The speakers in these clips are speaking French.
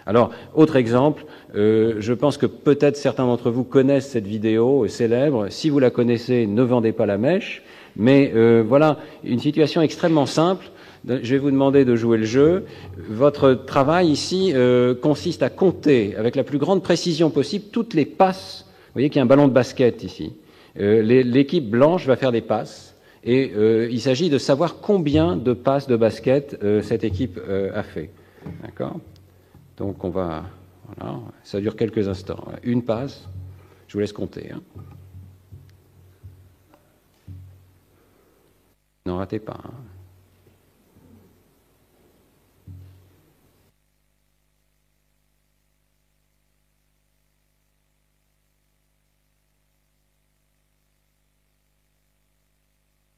Alors, autre exemple, je pense que peut-être certains d'entre vous connaissent cette vidéo célèbre. Si vous la connaissez, ne vendez pas la mèche. Mais voilà, une situation extrêmement simple. Je vais vous demander de jouer le jeu. Votre travail ici consiste à compter avec la plus grande précision possible toutes les passes. Vous voyez qu'il y a un ballon de basket ici. L'équipe blanche va faire des passes et il s'agit de savoir combien de passes de basket cette équipe a fait. D'accord ? Donc on va... Voilà, ça dure quelques instants. Une passe, je vous laisse compter. Hein. N'en ratez pas. Hein.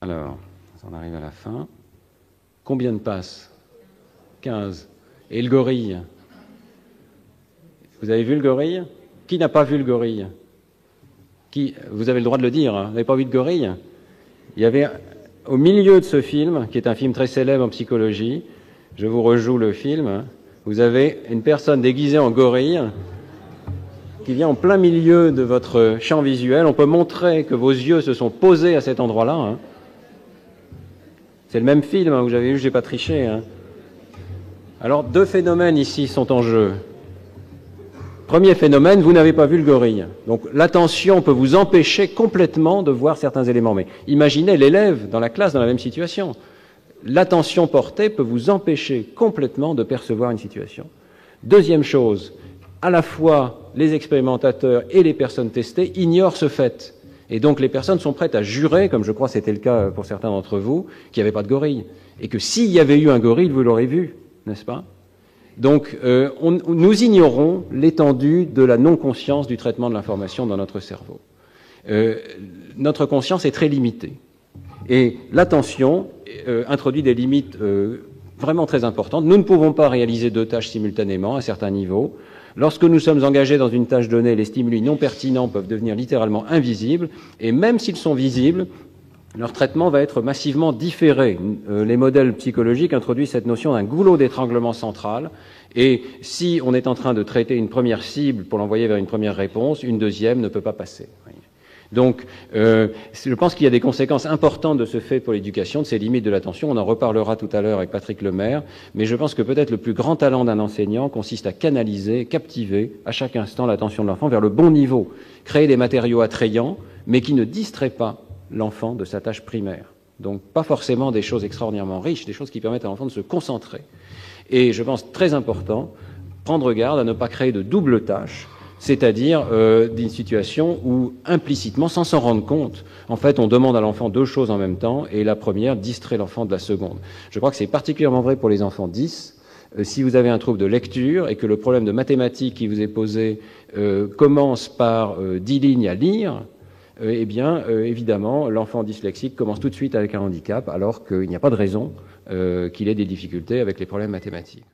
Alors, on arrive à la fin. Combien de passes? 15. Et le gorille? Vous avez vu le gorille? Qui n'a pas vu le gorille? Qui? Vous avez le droit de le dire, hein. Vous n'avez pas vu de gorille? Il y avait, au milieu de ce film, qui est un film très célèbre en psychologie, je vous rejoue le film, hein, vous avez une personne déguisée en gorille qui vient en plein milieu de votre champ visuel. On peut montrer que vos yeux se sont posés à cet endroit-là. Hein. C'est le même film, hein, vous avez vu, je n'ai pas triché. Hein. Alors, deux phénomènes ici sont en jeu. Premier phénomène, vous n'avez pas vu le gorille. Donc l'attention peut vous empêcher complètement de voir certains éléments. Mais imaginez l'élève dans la classe dans la même situation. L'attention portée peut vous empêcher complètement de percevoir une situation. Deuxième chose, à la fois les expérimentateurs et les personnes testées ignorent ce fait. Et donc les personnes sont prêtes à jurer, comme je crois c'était le cas pour certains d'entre vous, qu'il n'y avait pas de gorille. Et que s'il y avait eu un gorille, vous l'aurez vu, n'est-ce pas ? Donc, nous ignorons l'étendue de la non-conscience du traitement de l'information dans notre cerveau. Notre conscience est très limitée. Et l'attention introduit des limites vraiment très importantes. Nous ne pouvons pas réaliser deux tâches simultanément à certains niveaux. Lorsque nous sommes engagés dans une tâche donnée, les stimuli non pertinents peuvent devenir littéralement invisibles. Et même s'ils sont visibles, leur traitement va être massivement différé. Les modèles psychologiques introduisent cette notion d'un goulot d'étranglement central. Et si on est en train de traiter une première cible pour l'envoyer vers une première réponse, une deuxième ne peut pas passer. Donc, je pense qu'il y a des conséquences importantes de ce fait pour l'éducation, de ces limites de l'attention. On en reparlera tout à l'heure avec Patrick Lemaire. Mais je pense que peut-être le plus grand talent d'un enseignant consiste à canaliser, captiver à chaque instant l'attention de l'enfant vers le bon niveau. Créer des matériaux attrayants, mais qui ne distraient pas l'enfant de sa tâche primaire. Donc pas forcément des choses extraordinairement riches, des choses qui permettent à l'enfant de se concentrer. Et je pense très important, prendre garde à ne pas créer de double tâche, c'est-à-dire d'une situation où implicitement, sans s'en rendre compte, en fait on demande à l'enfant deux choses en même temps et la première distrait l'enfant de la seconde. Je crois que c'est particulièrement vrai pour les enfants 10. Si vous avez un trouble de lecture et que le problème de mathématiques qui vous est posé commence par 10 lignes à lire, eh bien, évidemment, l'enfant dyslexique commence tout de suite avec un handicap, alors qu'il n'y a pas de raison qu'il ait des difficultés avec les problèmes mathématiques.